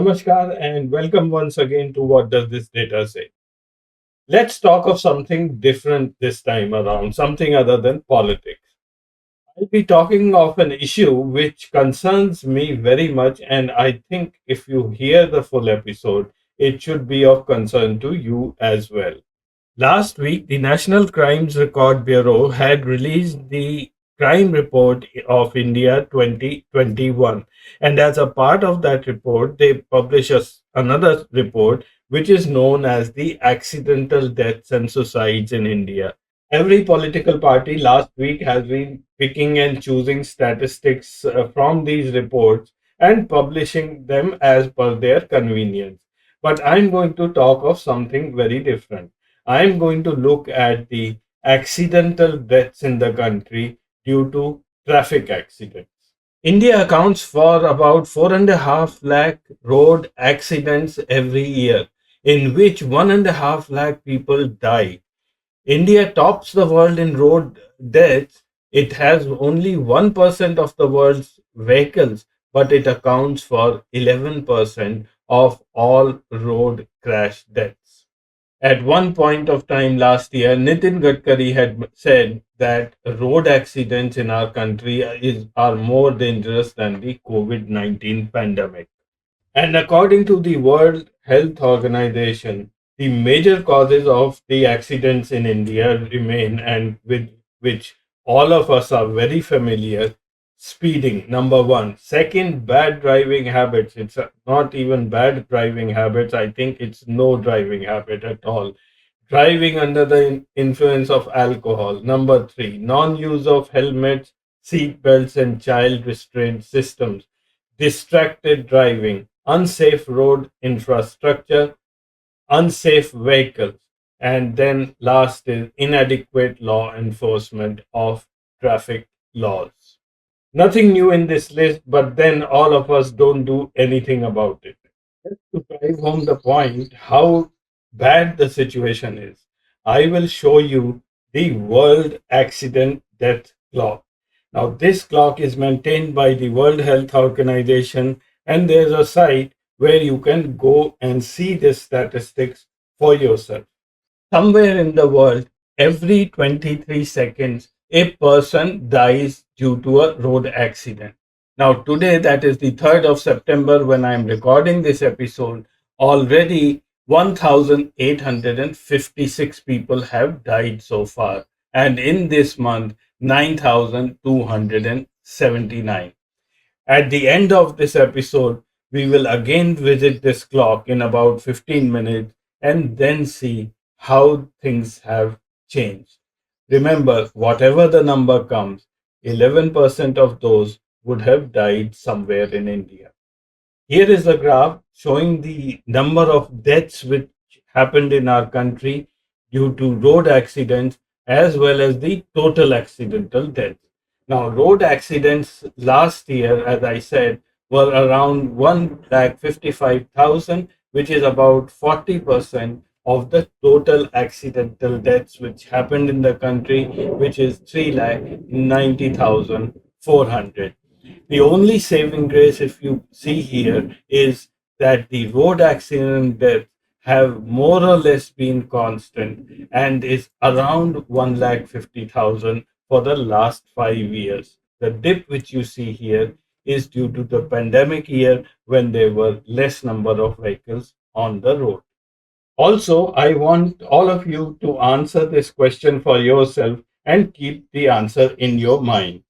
Namaskar and welcome once again to What Does This Data Say? Let's talk of something different this time around, something other than politics. I'll be talking of an issue which concerns me very much, and I think if you hear the full episode, it should be of concern to you as well. Last week, the National Crimes Record Bureau had released the Crime Report of India 2021. And as a part of that report, they publish another report which is known as the Accidental Deaths and Suicides in India. Every political party last week has been picking and choosing statistics from these reports and publishing them as per their convenience. But I'm going to talk of something very different. I'm going to look at the accidental deaths in the country due to traffic accidents. India accounts for about 4.5 lakh road accidents every year, in which 1.5 lakh people die. India tops the world in road deaths. It has only 1% of the world's vehicles, but it accounts for 11% of all road crash deaths. At one point of time last year, Nitin Gadkari had said that road accidents in our country are more dangerous than the COVID 19 pandemic. And according to the World Health Organization, the major causes of the accidents in India remain, and with which all of us are very familiar. Speeding, number one. Second, bad driving habits. It's not even bad driving habits. I think it's no driving habit at all. Driving under the influence of alcohol. Number three, non use of helmets, seat belts, and child restraint systems. Distracted driving, unsafe road infrastructure, unsafe vehicles. And then last is inadequate law enforcement of traffic laws. Nothing new in this list, but then all of us don't do anything about it. Just to drive home the point how bad the situation is, I will show you the World Accident Death Clock. Now, this clock is maintained by the World Health Organization, and there's a site where you can go and see the statistics for yourself. Somewhere in the world, every 23 seconds, a person dies due to a road accident. Now, today, that is the 3rd of September, when I'm recording this episode, already 1,856 people have died so far. And in this month, 9,279. At the end of this episode, we will again visit this clock in about 15 minutes and then see how things have changed. Remember, whatever the number comes, 11% of those would have died somewhere in India. Here is a graph showing the number of deaths which happened in our country due to road accidents as well as the total accidental deaths. Now, road accidents last year, as I said, were around 1,55,000, which is about 40% of the total accidental deaths which happened in the country, which is 3,90,400. The only saving grace, if you see here, is that the road accident deaths have more or less been constant and is around 1,50,000 for the last 5 years. The dip which you see here is due to the pandemic year when there were less number of vehicles on the road. Also, I want all of you to answer this question for yourself and keep the answer in your mind.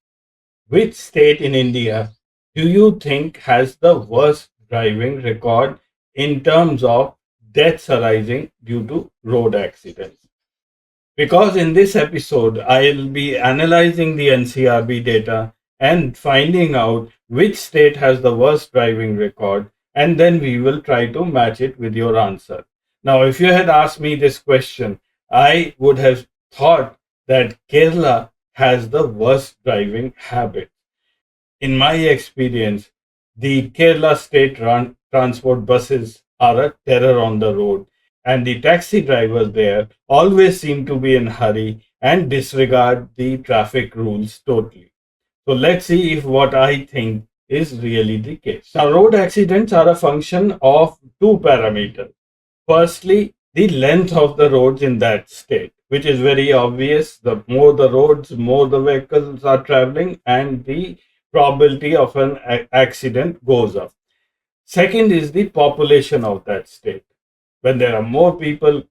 Which state in India do you think has the worst driving record in terms of deaths arising due to road accidents? Because in this episode, I'll be analyzing the NCRB data and finding out which state has the worst driving record, and then we will try to match it with your answer. Now, if you had asked me this question, I would have thought that Kerala has the worst driving habit. In my experience, the Kerala state run transport buses are a terror on the road, and the taxi drivers there always seem to be in hurry and disregard the traffic rules totally. So let's see if what I think is really the case. Now, road accidents are a function of two parameters. Firstly, the length of the roads in that state, which is very obvious. The more the roads, more the vehicles are traveling, and the probability of an accident goes up. Second is the population of that state. When there are more people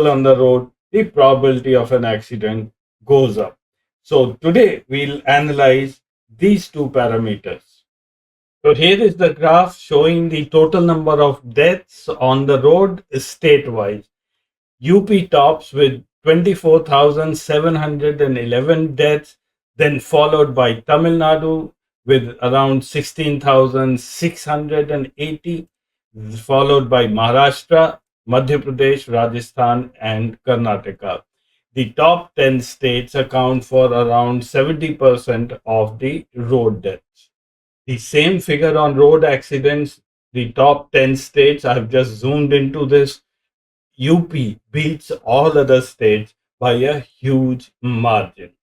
on the road, the probability of an accident goes up. So today we'll analyze these two parameters. So here is the graph showing the total number of deaths on the road statewide. UP tops with 24,711 deaths, then followed by Tamil Nadu with around 16,680, followed by Maharashtra, Madhya Pradesh, Rajasthan, and Karnataka. The top 10 states account for around 70% of the road deaths. The same figure on road accidents, the top 10 states, I've just zoomed into this. UP beats all other states by a huge margin.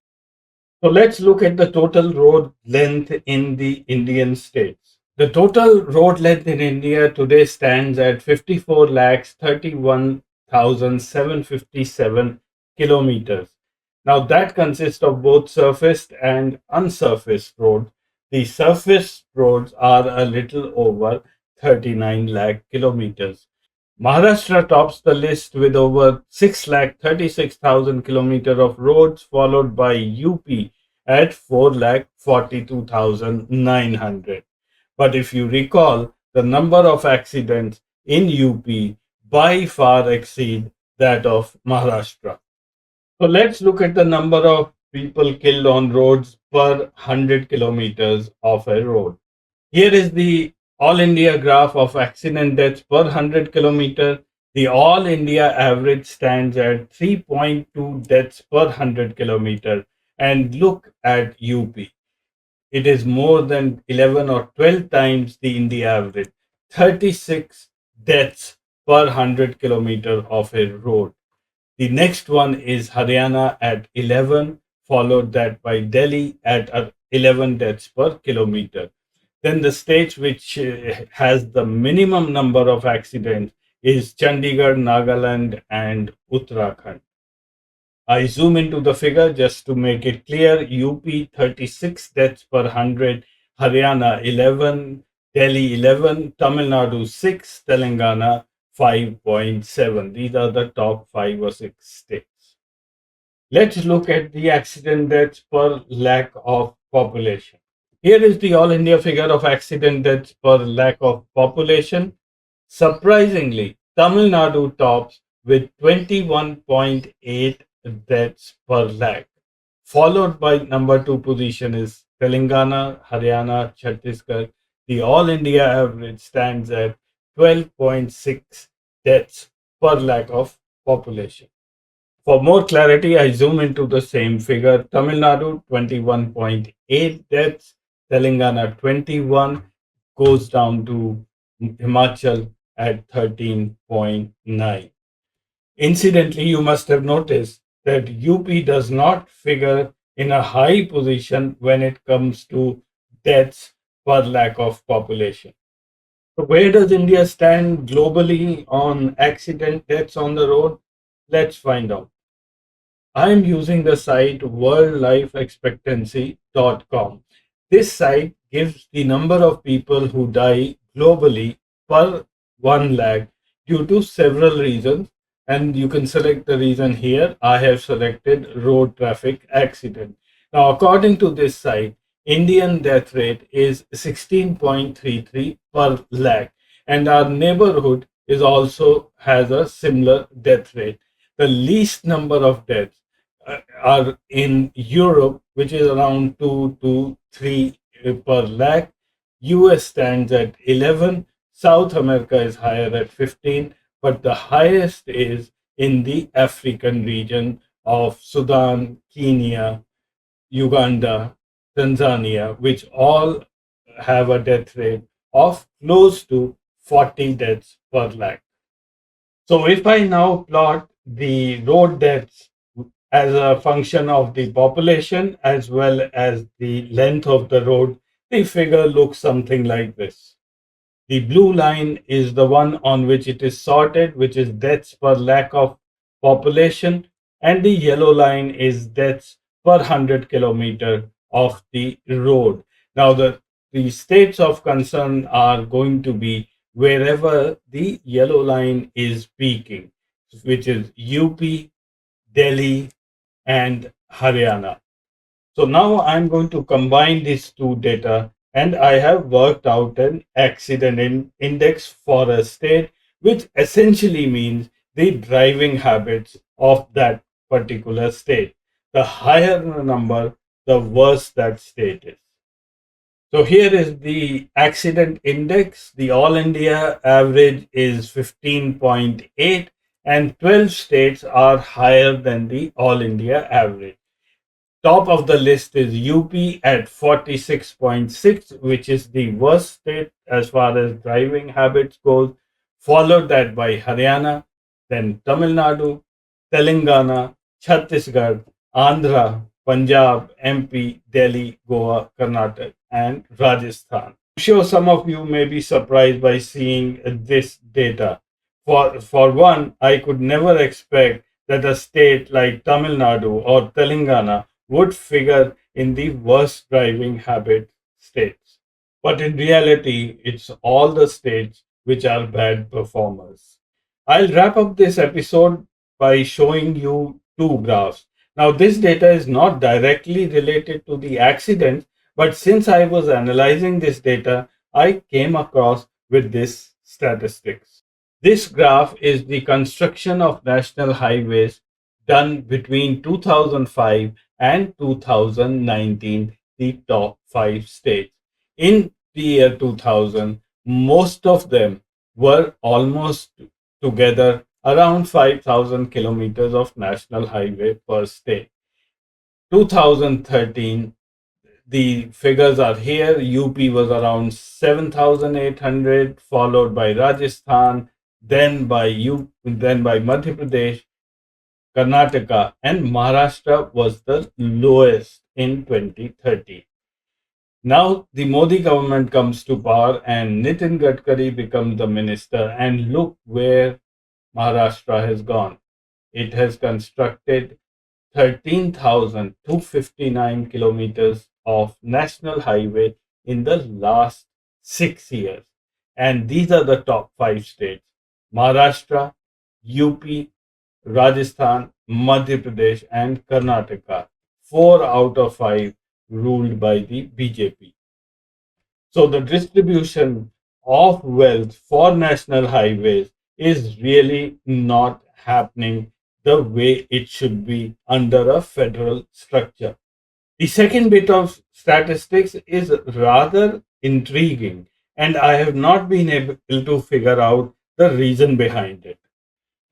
So let's look at the total road length in the Indian states. The total road length in India today stands at 54 lakhs 31,757 kilometers. Now that consists of both surfaced and unsurfaced roads. The surface roads are a little over 39 lakh kilometers. Maharashtra tops the list with over 6 lakh 36,000 kilometers of roads, followed by UP at 4 lakh 42,900. But if you recall, the number of accidents in UP by far exceed that of Maharashtra. So let's look at the number of people killed on roads per 100 kilometers of a road. Here is the All India graph of accident deaths per 100 kilometer. The All India average stands at 3.2 deaths per 100 kilometer. And look at UP. It is more than 11 or 12 times the India average. 36 deaths per 100 kilometer of a road. The next one is Haryana at 11, followed that by Delhi at 11 deaths per kilometer. Then the state which has the minimum number of accidents is Chandigarh, Nagaland, and Uttarakhand. I zoom into the figure just to make it clear. UP 36 deaths per 100, Haryana 11, Delhi 11, Tamil Nadu 6, Telangana 5.7. These are the top 5 or 6 states. Let's look at the accident deaths per lakh of population. Here is the All India figure of accident deaths per lakh of population. Surprisingly, Tamil Nadu tops with 21.8 deaths per lakh. Followed by number 2 position is Telangana, Haryana, Chhattisgarh. The All India average stands at 12.6 deaths per lakh of population. For more clarity, I zoom into the same figure. Tamil Nadu 21.8 deaths, Telangana 21, goes down to Himachal at 13.9. Incidentally, you must have noticed that UP does not figure in a high position when it comes to deaths per lakh of population. So where does India stand globally on accident deaths on the road? Let's find out. I am using the site worldlifeexpectancy.com. This site gives the number of people who die globally per 1 lakh due to several reasons, and you can select the reason here. I have selected road traffic accident. Now, according to this site, Indian death rate is 16.33 per lakh, and our neighborhood is also has a similar death rate. The least number of deaths are in Europe, which is around 2 to 3 per lakh. US stands at 11. South America is higher at 15, but the highest is in the African region of Sudan, Kenya, Uganda, Tanzania, which all have a death rate of close to 40 deaths per lakh. So if I now plot the road deaths as a function of the population as well as the length of the road, The figure looks something like this. The blue line is the one on which it is sorted, which is deaths per lack of population, and the yellow line is deaths per 100 kilometer of the road. Now, the states of concern are going to be wherever the yellow line is peaking, which is UP, Delhi, and Haryana. So now I'm going to combine these two data and I have worked out an accident index for a state, which essentially means the driving habits of that particular state. The higher the number, the worse that state is. So here is the accident index. The all India average is 15.8 and 12 states are higher than the all India average. Top of the list is UP at 46.6, which is the worst state as far as driving habits goes, followed that by Haryana, then Tamil Nadu, Telangana, Chhattisgarh, Andhra, Punjab, MP, Delhi, Goa, Karnataka, and Rajasthan. I'm sure some of you may be surprised by seeing this data. For one, I could never expect that a state like Tamil Nadu or Telangana would figure in the worst driving habit states. But in reality, it's all the states which are bad performers. I'll wrap up this episode by showing you two graphs. Now, this data is not directly related to the accident, but since I was analyzing this data, I came across with this statistics. This graph is the construction of national highways done between 2005 and 2019, the top five states. In the year 2000, most of them were almost together around 5,000 kilometers of national highway per state. 2013, the figures are here. UP was around 7,800, followed by Rajasthan, then by Madhya Pradesh, Karnataka, and Maharashtra was the lowest in 2030. Now the Modi government comes to power and Nitin Gadkari becomes the minister, and look where Maharashtra has gone. It has constructed 13,259 kilometers of national highway in the last 6 years. And these are the top five states: Maharashtra, UP, Rajasthan, Madhya Pradesh, and Karnataka. Four out of five ruled by the BJP. So the distribution of wealth for national highways is really not happening the way it should be under a federal structure. The second bit of statistics is rather intriguing, and I have not been able to figure out the reason behind it.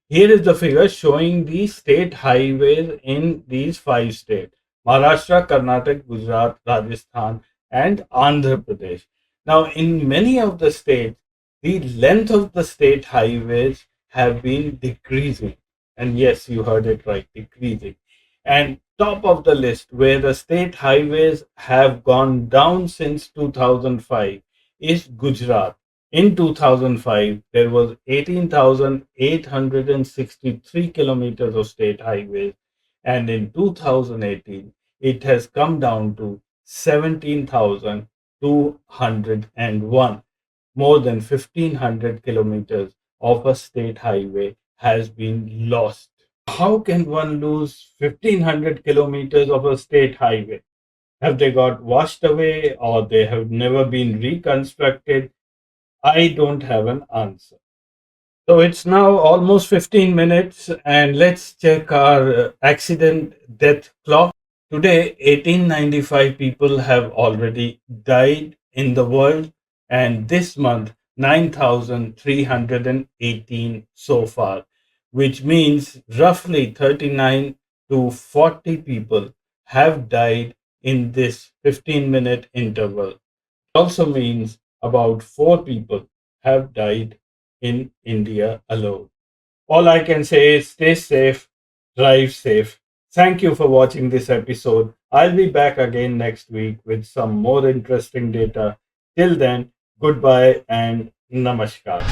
Here is the figure showing the state highways in these five states: Maharashtra, Karnataka, Gujarat, Rajasthan, and Andhra Pradesh. Now, in many of the states, the length of the state highways have been decreasing. And yes, you heard it right, decreasing. And top of the list, where the state highways have gone down since 2005, is Gujarat. In 2005, there was 18,863 kilometers of state highways, and in 2018, it has come down to 17,201. More than 1,500 kilometers of a state highway has been lost. How can one lose 1,500 kilometers of a state highway? Have they got washed away or they have never been reconstructed? I don't have an answer. So it's now almost 15 minutes, and let's check our accident death clock. Today, 1895 people have already died in the world, and this month, 9,318 so far, which means roughly 39 to 40 people have died in this 15-minute interval. Also means about four people have died in India alone. All I can say is stay safe, drive safe. Thank you for watching this episode. I'll be back again next week with some more interesting data. Till then, goodbye and namaskar.